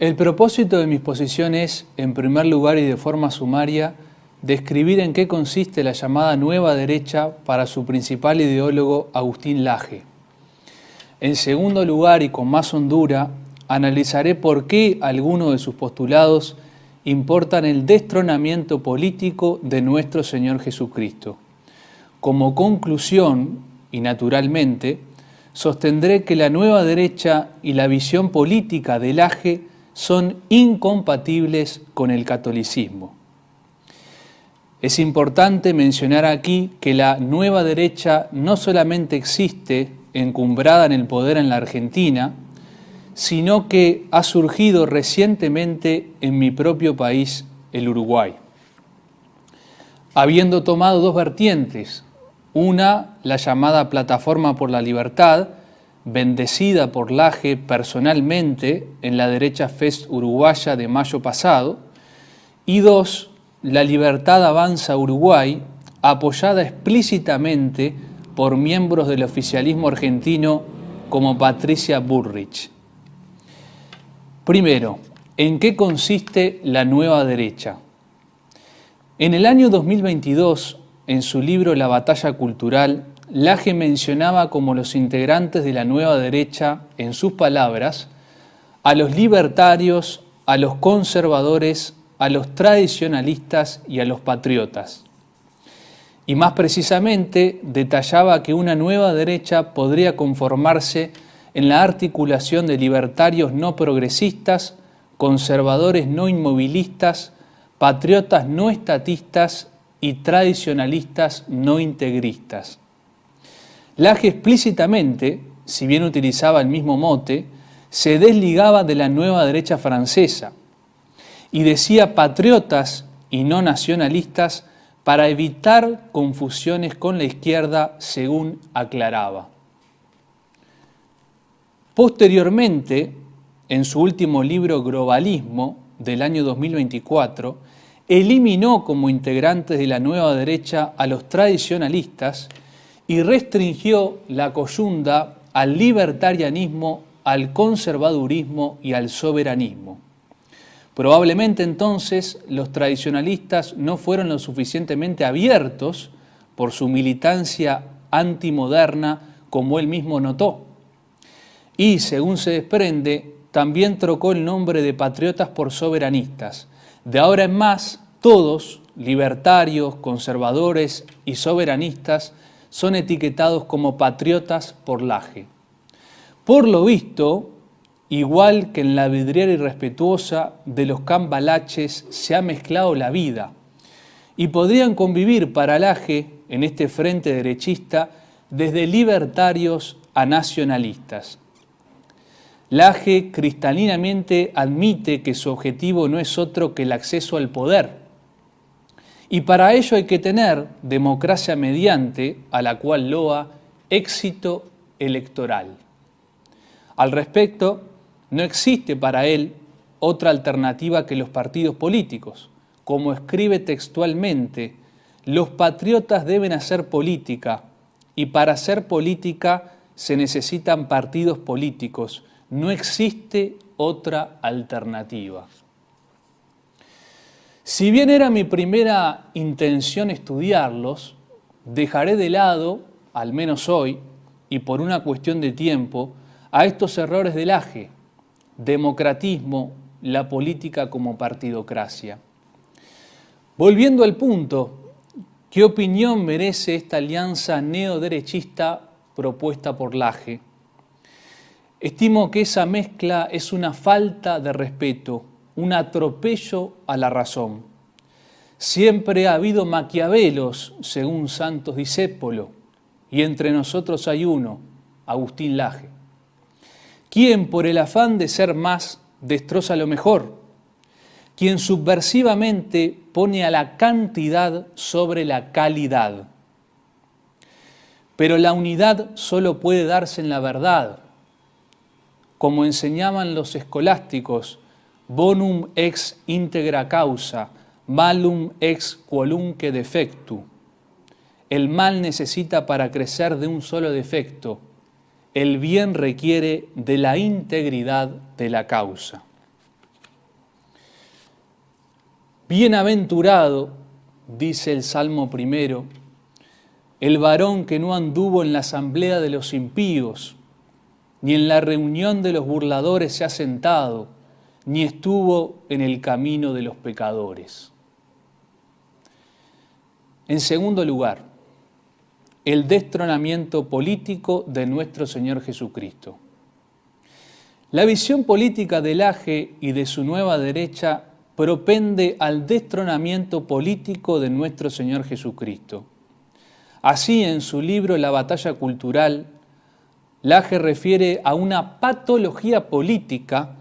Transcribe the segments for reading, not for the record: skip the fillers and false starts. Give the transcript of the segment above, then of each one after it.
El propósito de mi exposición es, en primer lugar y de forma sumaria, describir en qué consiste la llamada nueva derecha para su principal ideólogo Agustín Laje. En segundo lugar y con más hondura, analizaré por qué algunos de sus postulados importan el destronamiento político de nuestro Señor Jesucristo. Como conclusión, y naturalmente, sostendré que la nueva derecha y la visión política de Laje son incompatibles con el catolicismo. Es importante mencionar aquí que la nueva derecha no solamente existe encumbrada en el poder en la Argentina, sino que ha surgido recientemente en mi propio país, el Uruguay. Habiendo tomado dos vertientes, una, la llamada Plataforma por la Libertad, bendecida por Laje personalmente en la Derecha Fest uruguaya de mayo pasado, y dos, la Libertad Avanza Uruguay, apoyada explícitamente por miembros del oficialismo argentino como Patricia Bullrich. Primero, ¿en qué consiste la nueva derecha? En el año 2022, en su libro La batalla cultural, Laje mencionaba como los integrantes de la nueva derecha, en sus palabras, a los libertarios, a los conservadores, a los tradicionalistas y a los patriotas. Y más precisamente detallaba que una nueva derecha podría conformarse en la articulación de libertarios no progresistas, conservadores no inmovilistas, patriotas no estatistas y tradicionalistas no integristas. Laje explícitamente, si bien utilizaba el mismo mote, se desligaba de la nueva derecha francesa y decía patriotas y no nacionalistas para evitar confusiones con la izquierda, según aclaraba. Posteriormente, en su último libro Globalismo, del año 2024, eliminó como integrantes de la nueva derecha a los tradicionalistas y restringió la coyunda al libertarianismo, al conservadurismo y al soberanismo. Probablemente entonces los tradicionalistas no fueron lo suficientemente abiertos por su militancia antimoderna, como él mismo notó. Y, según se desprende, también trocó el nombre de patriotas por soberanistas. De ahora en más, todos, libertarios, conservadores y soberanistas, son etiquetados como patriotas por Laje. Por lo visto, igual que en la vidriera irrespetuosa de los cambalaches se ha mezclado la vida y podrían convivir para Laje en este frente derechista desde libertarios a nacionalistas. Laje cristalinamente admite que su objetivo no es otro que el acceso al poder. Y para ello hay que tener democracia mediante, a la cual loa, éxito electoral. Al respecto, no existe para él otra alternativa que los partidos políticos. Como escribe textualmente, los patriotas deben hacer política y para hacer política se necesitan partidos políticos. No existe otra alternativa. Si bien era mi primera intención estudiarlos, dejaré de lado, al menos hoy, y por una cuestión de tiempo, a estos errores de Laje, democratismo, la política como partidocracia. Volviendo al punto, ¿qué opinión merece esta alianza neoderechista propuesta por Laje? Estimo que esa mezcla es una falta de respeto, un atropello a la razón. Siempre ha habido maquiavelos, según Santos Discépolo, y entre nosotros hay uno, Agustín Laje, quien por el afán de ser más destroza lo mejor, quien subversivamente pone a la cantidad sobre la calidad. Pero la unidad solo puede darse en la verdad, como enseñaban los escolásticos, bonum ex integra causa, malum ex quolunque defectu. El mal necesita para crecer de un solo defecto, el bien requiere de la integridad de la causa. Bienaventurado, dice el Salmo primero, el varón que no anduvo en la asamblea de los impíos, ni en la reunión de los burladores se ha sentado, ni estuvo en el camino de los pecadores. En segundo lugar, el destronamiento político de nuestro Señor Jesucristo. La visión política del AGE y de su nueva derecha propende al destronamiento político de nuestro Señor Jesucristo. Así, en su libro La batalla cultural, Laje refiere a una patología política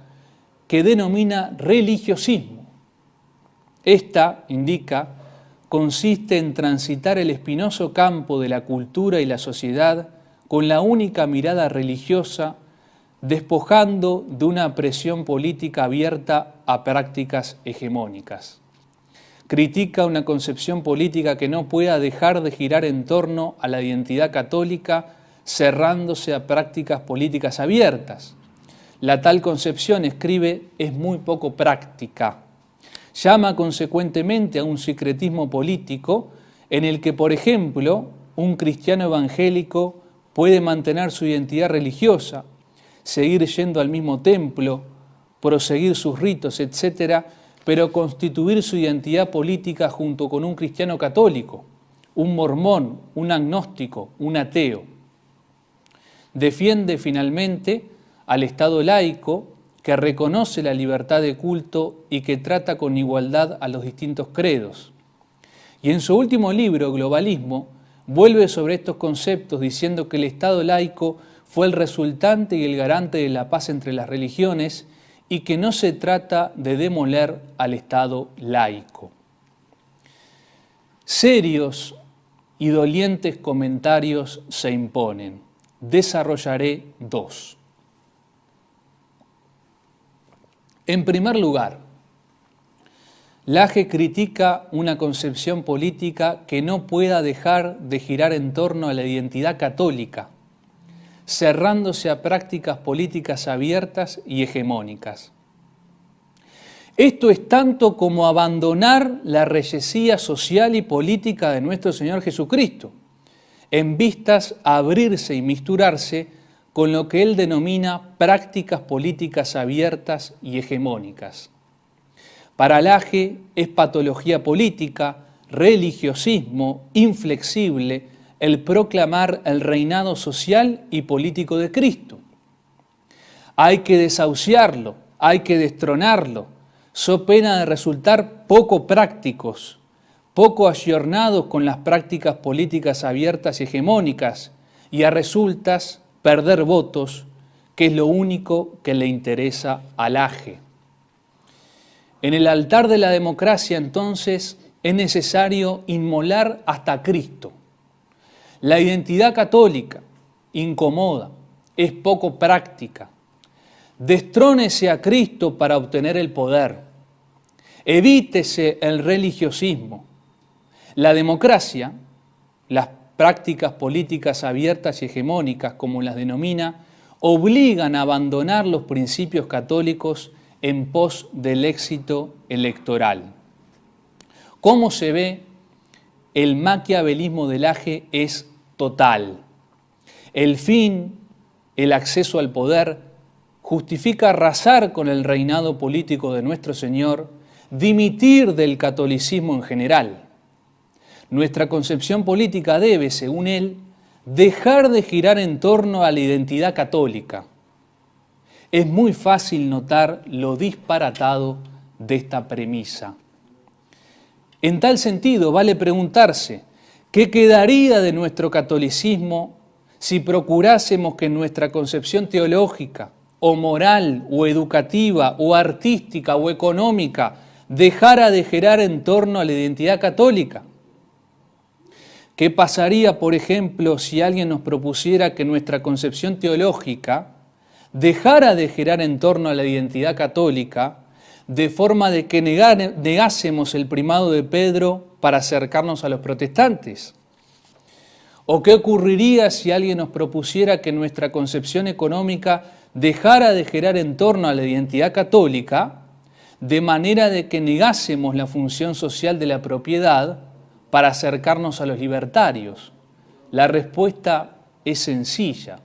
que denomina religiosismo. Esta, indica, consiste en transitar el espinoso campo de la cultura y la sociedad con la única mirada religiosa, despojando de una presión política abierta a prácticas hegemónicas. Critica una concepción política que no pueda dejar de girar en torno a la identidad católica, cerrándose a prácticas políticas abiertas. La tal concepción, escribe, es muy poco práctica. Llama consecuentemente a un sincretismo político en el que, por ejemplo, un cristiano evangélico puede mantener su identidad religiosa, seguir yendo al mismo templo, proseguir sus ritos, etc., pero constituir su identidad política junto con un cristiano católico, un mormón, un agnóstico, un ateo. Defiende finalmente al Estado laico que reconoce la libertad de culto y que trata con igualdad a los distintos credos. Y en su último libro, Globalismo, vuelve sobre estos conceptos diciendo que el Estado laico fue el resultante y el garante de la paz entre las religiones y que no se trata de demoler al Estado laico. Serios y dolientes comentarios se imponen. Desarrollaré dos. En primer lugar, Laje critica una concepción política que no pueda dejar de girar en torno a la identidad católica, cerrándose a prácticas políticas abiertas y hegemónicas. Esto es tanto como abandonar la reyesía social y política de nuestro Señor Jesucristo, en vistas a abrirse y misturarse con lo que él denomina prácticas políticas abiertas y hegemónicas. Para Laje es patología política, religiosismo inflexible el proclamar el reinado social y político de Cristo. Hay que desahuciarlo, hay que destronarlo, so pena de resultar poco prácticos, poco ayornados con las prácticas políticas abiertas y hegemónicas, y a resultas perder votos, que es lo único que le interesa al Laje. En el altar de la democracia, entonces, es necesario inmolar hasta Cristo. La identidad católica, incomoda, es poco práctica. Destrónese a Cristo para obtener el poder. Evítese el religiosismo. La democracia, las prácticas políticas abiertas y hegemónicas, como las denomina, obligan a abandonar los principios católicos en pos del éxito electoral. ¿Cómo se ve? El maquiavelismo del Laje es total. El fin, el acceso al poder, justifica arrasar con el reinado político de nuestro Señor, dimitir del catolicismo en general. Nuestra concepción política debe, según él, dejar de girar en torno a la identidad católica. Es muy fácil notar lo disparatado de esta premisa. En tal sentido, vale preguntarse, ¿qué quedaría de nuestro catolicismo si procurásemos que nuestra concepción teológica, o moral, o educativa, o artística, o económica, dejara de girar en torno a la identidad católica? ¿Qué pasaría, por ejemplo, si alguien nos propusiera que nuestra concepción teológica dejara de girar en torno a la identidad católica, de forma de que negásemos el primado de Pedro para acercarnos a los protestantes? ¿O qué ocurriría si alguien nos propusiera que nuestra concepción económica dejara de girar en torno a la identidad católica, de manera de que negásemos la función social de la propiedad para acercarnos a los libertarios? La respuesta es sencilla: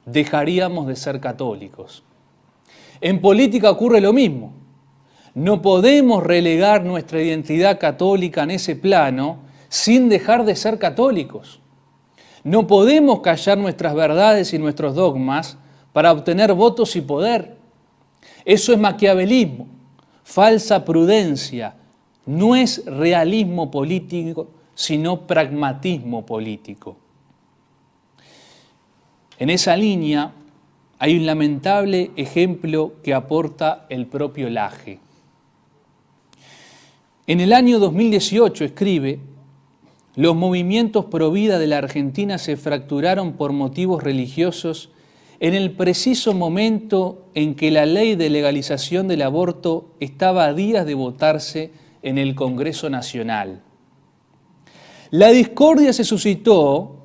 dejaríamos de ser católicos. En política ocurre lo mismo. No podemos relegar nuestra identidad católica en ese plano sin dejar de ser católicos. No podemos callar nuestras verdades y nuestros dogmas para obtener votos y poder. Eso es maquiavelismo, falsa prudencia. No es realismo político, sino pragmatismo político. En esa línea hay un lamentable ejemplo que aporta el propio Laje. En el año 2018 escribe: los movimientos pro vida de la Argentina se fracturaron por motivos religiosos en el preciso momento en que la ley de legalización del aborto estaba a días de votarse en el Congreso Nacional. La discordia se suscitó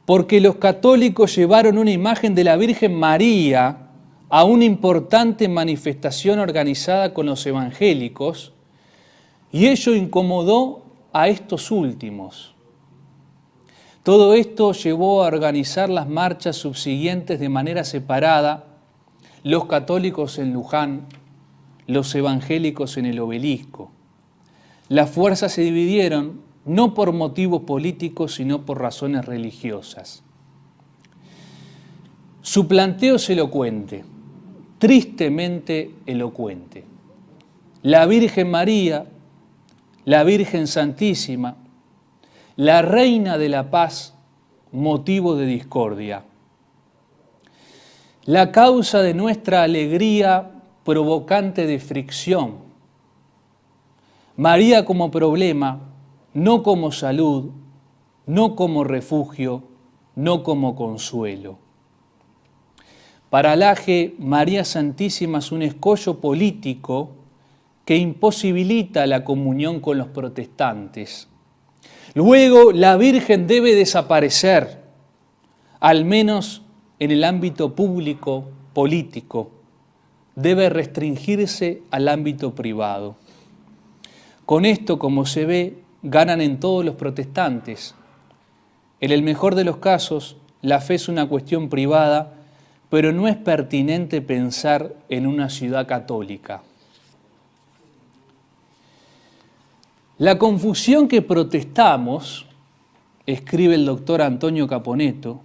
porque los católicos llevaron una imagen de la Virgen María a una importante manifestación organizada con los evangélicos, y ello incomodó a estos últimos. Todo esto llevó a organizar las marchas subsiguientes de manera separada, los católicos en Luján, los evangélicos en el Obelisco. Las fuerzas se dividieron no por motivos políticos, sino por razones religiosas. Su planteo es elocuente, tristemente elocuente. La Virgen María, la Virgen Santísima, la Reina de la Paz, motivo de discordia. La causa de nuestra alegría, provocante de fricción. María como problema, no como salud, no como refugio, no como consuelo. Para Laje, María Santísima es un escollo político que imposibilita la comunión con los protestantes. Luego, la Virgen debe desaparecer, al menos en el ámbito público, político. Debe restringirse al ámbito privado. Con esto, como se ve, ganan en todos los protestantes. En el mejor de los casos, la fe es una cuestión privada, pero no es pertinente pensar en una ciudad católica. La confusión que protestamos, escribe el doctor Antonio Caponetto,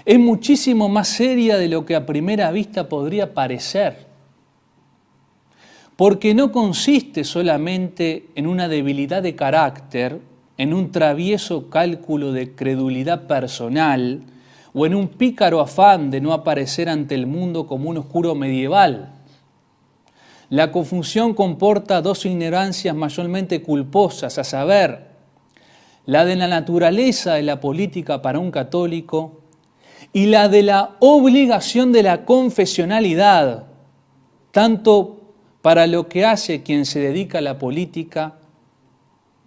es muchísimo más seria de lo que a primera vista podría parecer, porque no consiste solamente en una debilidad de carácter, en un travieso cálculo de credulidad personal o en un pícaro afán de no aparecer ante el mundo como un oscuro medieval. La confusión comporta dos ignorancias mayormente culposas, a saber, la de la naturaleza de la política para un católico y la de la obligación de la confesionalidad, tanto para lo que hace quien se dedica a la política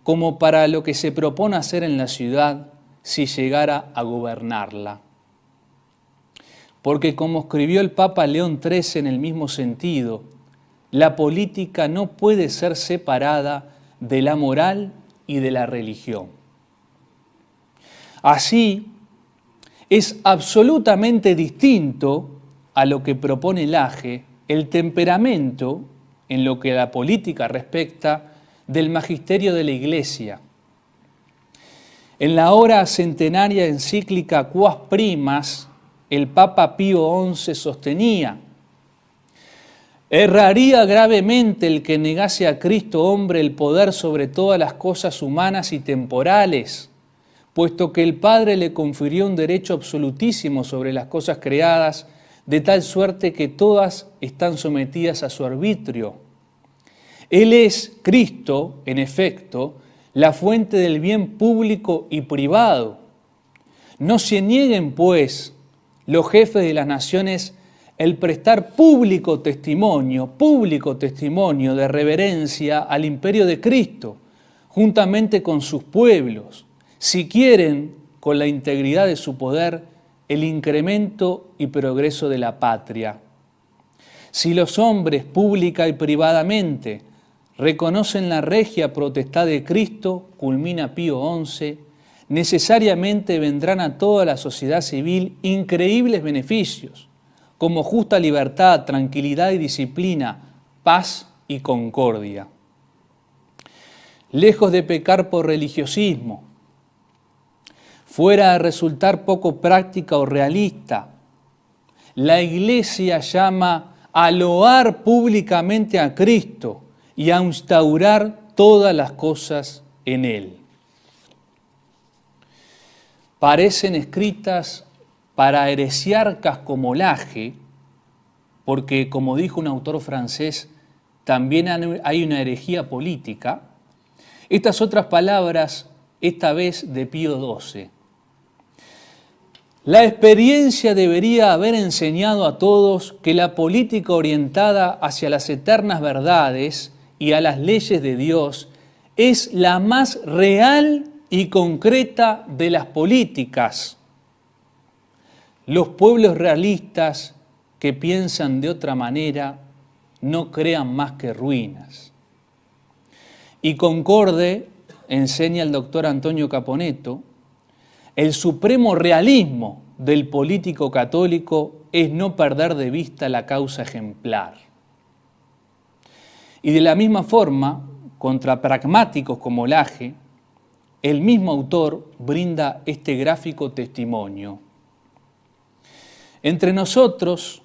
como para lo que se propone hacer en la ciudad si llegara a gobernarla. Porque como escribió el Papa León XIII en el mismo sentido, la política no puede ser separada de la moral y de la religión. Así, es absolutamente distinto a lo que propone Laje el temperamento en lo que a la política respecta del magisterio de la Iglesia. En la hora centenaria encíclica Quas Primas, el Papa Pío XI sostenía: erraría gravemente el que negase a Cristo hombre el poder sobre todas las cosas humanas y temporales, puesto que el Padre le confirió un derecho absolutísimo sobre las cosas creadas, de tal suerte que todas están sometidas a su arbitrio. Él es, Cristo, en efecto, la fuente del bien público y privado. No se nieguen, pues, los jefes de las naciones el prestar público testimonio de reverencia al imperio de Cristo, juntamente con sus pueblos, si quieren, con la integridad de su poder, el incremento y progreso de la patria. Si los hombres, pública y privadamente, reconocen la regia potestad de Cristo, culmina Pío XI, necesariamente vendrán a toda la sociedad civil increíbles beneficios, como justa libertad, tranquilidad y disciplina, paz y concordia. Lejos de pecar por religiosismo, fuera de resultar poco práctica o realista, la Iglesia llama a loar públicamente a Cristo y a instaurar todas las cosas en Él. Parecen escritas para heresiarcas como Lage, porque, como dijo un autor francés, también hay una herejía política. Estas otras palabras, esta vez de Pío XII. La experiencia debería haber enseñado a todos que la política orientada hacia las eternas verdades y a las leyes de Dios es la más real y concreta de las políticas. Los pueblos realistas que piensan de otra manera no crean más que ruinas. Y concorde, enseña el doctor Antonio Caponetto, el supremo realismo del político católico es no perder de vista la causa ejemplar. Y de la misma forma, contra pragmáticos como Lage, el mismo autor brinda este gráfico testimonio. Entre nosotros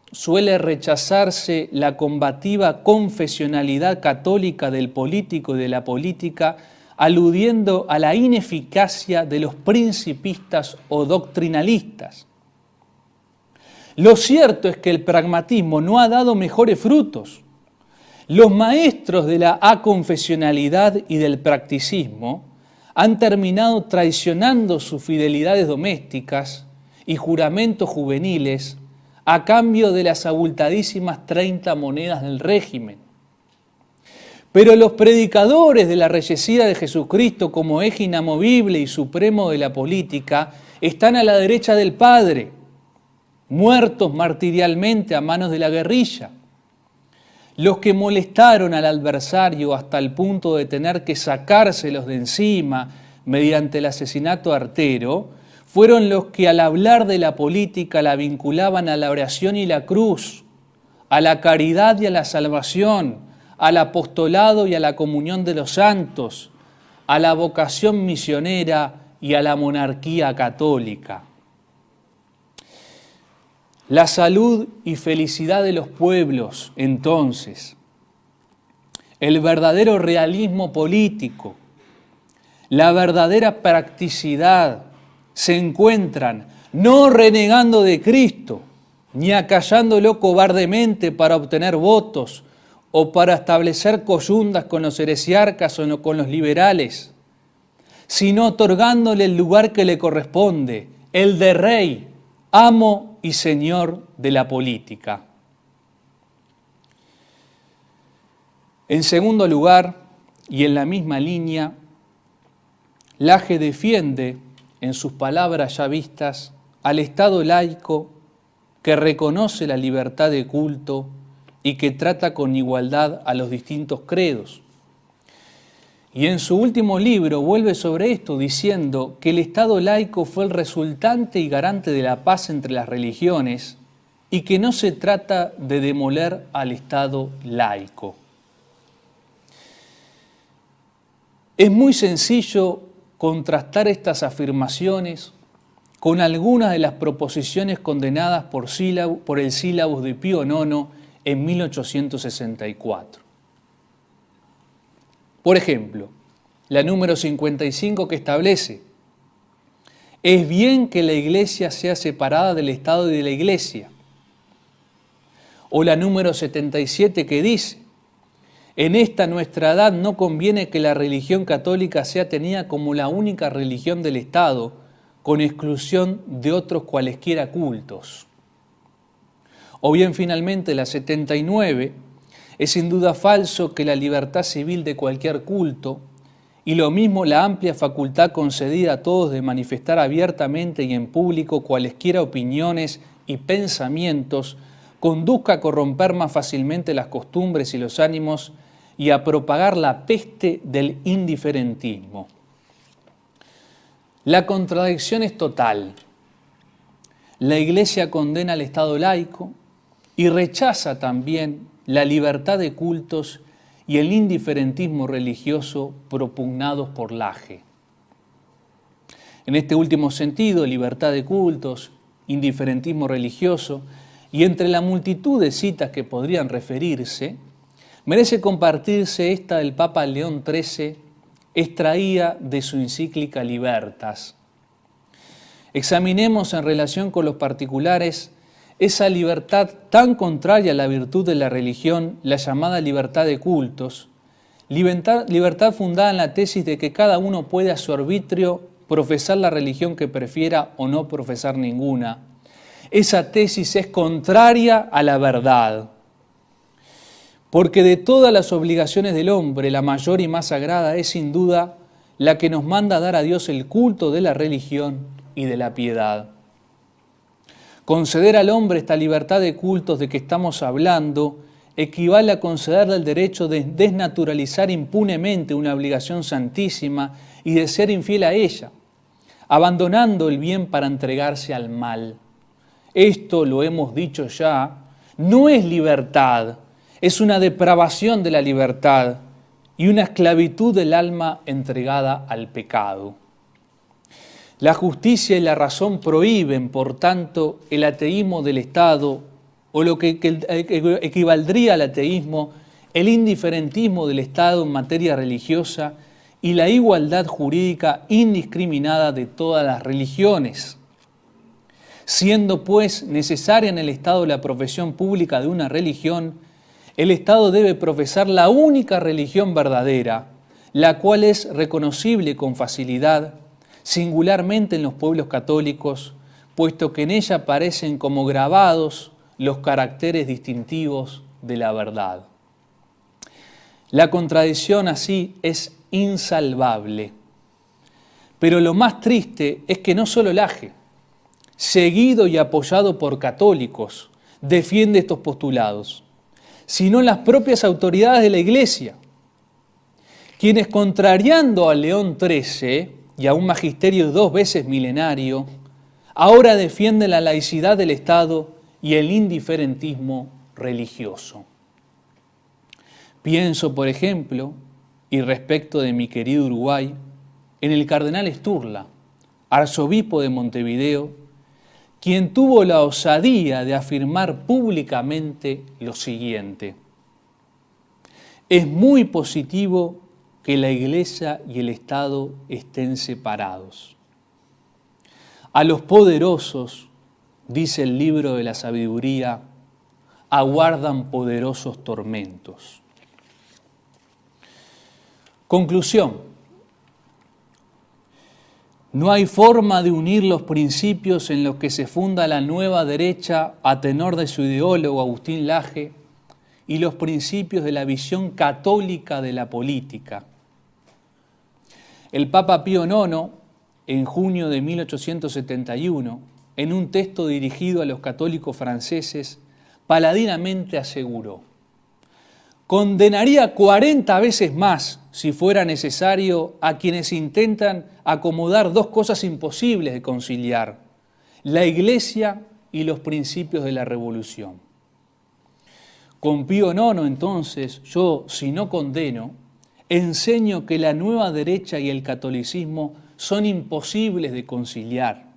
suele rechazarse la combativa confesionalidad católica del político y de la política, aludiendo a la ineficacia de los principistas o doctrinalistas. Lo cierto es que el pragmatismo no ha dado mejores frutos. Los maestros de la aconfesionalidad y del practicismo han terminado traicionando sus fidelidades domésticas y juramentos juveniles a cambio de las abultadísimas 30 monedas del régimen. Pero los predicadores de la reyesía de Jesucristo como eje inamovible y supremo de la política están a la derecha del Padre, muertos martirialmente a manos de la guerrilla. Los que molestaron al adversario hasta el punto de tener que sacárselos de encima mediante el asesinato artero, fueron los que al hablar de la política la vinculaban a la oración y la cruz, a la caridad y a la salvación, al apostolado y a la comunión de los santos, a la vocación misionera y a la monarquía católica. La salud y felicidad de los pueblos, entonces, el verdadero realismo político, la verdadera practicidad, se encuentran no renegando de Cristo, ni acallándolo cobardemente para obtener votos o para establecer coyundas con los heresiarcas o con los liberales, sino otorgándole el lugar que le corresponde, el de rey, amo y señor de la política. En segundo lugar, y en la misma línea, Lage defiende, en sus palabras ya vistas, al Estado laico que reconoce la libertad de culto y que trata con igualdad a los distintos credos. Y en su último libro vuelve sobre esto diciendo que el Estado laico fue el resultante y garante de la paz entre las religiones y que no se trata de demoler al Estado laico. Es muy sencillo contrastar estas afirmaciones con algunas de las proposiciones condenadas por el Sílabus de Pío IX en 1864. Por ejemplo, la número 55 que establece: es bien que la Iglesia sea separada del Estado y de la Iglesia. O la número 77 que dice: en esta nuestra edad no conviene que la religión católica sea tenida como la única religión del Estado, con exclusión de otros cualesquiera cultos. O bien, finalmente, la 79, es sin duda falso que la libertad civil de cualquier culto, y lo mismo la amplia facultad concedida a todos de manifestar abiertamente y en público cualesquiera opiniones y pensamientos, conduzca a corromper más fácilmente las costumbres y los ánimos y a propagar la peste del indiferentismo. La contradicción es total. La Iglesia condena al Estado laico y rechaza también la libertad de cultos y el indiferentismo religioso propugnados por Laje. En este último sentido, libertad de cultos, indiferentismo religioso, y entre la multitud de citas que podrían referirse, merece compartirse esta del Papa León XIII, extraída de su encíclica Libertas. Examinemos en relación con los particulares esa libertad tan contraria a la virtud de la religión, la llamada libertad de cultos, libertad fundada en la tesis de que cada uno puede a su arbitrio profesar la religión que prefiera o no profesar ninguna. Esa tesis es contraria a la verdad, porque de todas las obligaciones del hombre, la mayor y más sagrada es sin duda la que nos manda a dar a Dios el culto de la religión y de la piedad. Conceder al hombre esta libertad de cultos de que estamos hablando equivale a concederle el derecho de desnaturalizar impunemente una obligación santísima y de ser infiel a ella, abandonando el bien para entregarse al mal. Esto, lo hemos dicho ya, no es libertad, es una depravación de la libertad y una esclavitud del alma entregada al pecado. La justicia y la razón prohíben, por tanto, el ateísmo del Estado o lo que equivaldría al ateísmo, el indiferentismo del Estado en materia religiosa y la igualdad jurídica indiscriminada de todas las religiones. Siendo, pues, necesaria en el Estado la profesión pública de una religión, el Estado debe profesar la única religión verdadera, la cual es reconocible con facilidad, singularmente en los pueblos católicos, puesto que en ella aparecen como grabados los caracteres distintivos de la verdad. La contradicción así es insalvable. Pero lo más triste es que no solo Laje, seguido y apoyado por católicos, defiende estos postulados, sino las propias autoridades de la Iglesia, quienes, contrariando a León XIII y a un magisterio 2 veces milenario, ahora defienden la laicidad del Estado y el indiferentismo religioso. Pienso, por ejemplo, y respecto de mi querido Uruguay, en el cardenal Sturla, arzobispo de Montevideo, quien tuvo la osadía de afirmar públicamente lo siguiente: es muy positivo que la Iglesia y el Estado estén separados. A los poderosos, dice el libro de la sabiduría, aguardan poderosos tormentos. Conclusión: no hay forma de unir los principios en los que se funda la nueva derecha a tenor de su ideólogo Agustín Laje y los principios de la visión católica de la política. El Papa Pío IX, en junio de 1871, en un texto dirigido a los católicos franceses, paladinamente aseguró: condenaría 40 veces más, si fuera necesario, a quienes intentan acomodar dos cosas imposibles de conciliar: la Iglesia y los principios de la Revolución. Con Pío IX, entonces, yo, si no condeno, enseño que la nueva derecha y el catolicismo son imposibles de conciliar.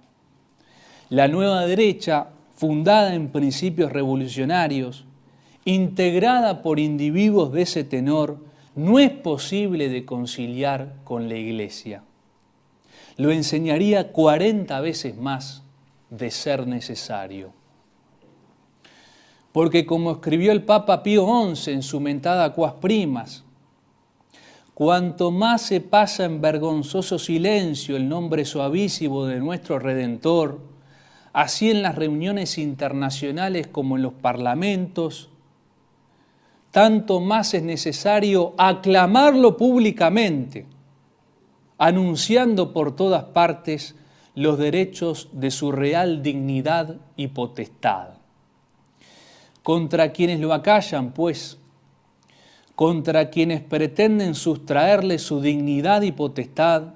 La nueva derecha, fundada en principios revolucionarios, integrada por individuos de ese tenor, no es posible de conciliar con la Iglesia. Lo enseñaría 40 veces más de ser necesario. Porque, como escribió el Papa Pío XI en su mentada Quas Primas, cuanto más se pasa en vergonzoso silencio el nombre suavísimo de nuestro Redentor, así en las reuniones internacionales como en los parlamentos, tanto más es necesario aclamarlo públicamente, anunciando por todas partes los derechos de su real dignidad y potestad. contra quienes lo acallan, pues, contra quienes pretenden sustraerle su dignidad y potestad,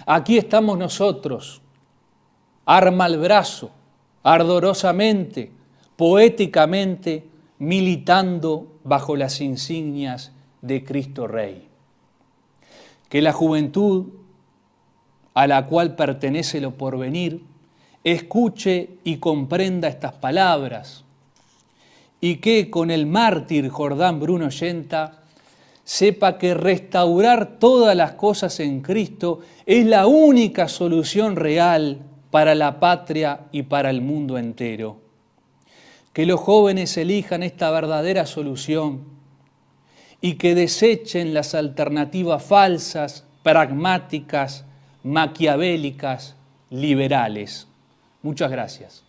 aquí estamos nosotros, arma al brazo, ardorosamente, poéticamente, militando bajo las insignias de Cristo Rey. Que la juventud a la cual pertenece Lo Porvenir escuche y comprenda estas palabras, y que con el mártir Jordán Bruno Yenta sepa que restaurar todas las cosas en Cristo es la única solución real para la patria y para el mundo entero. Que los jóvenes elijan esta verdadera solución y que desechen las alternativas falsas, pragmáticas, maquiavélicas, liberales. Muchas gracias.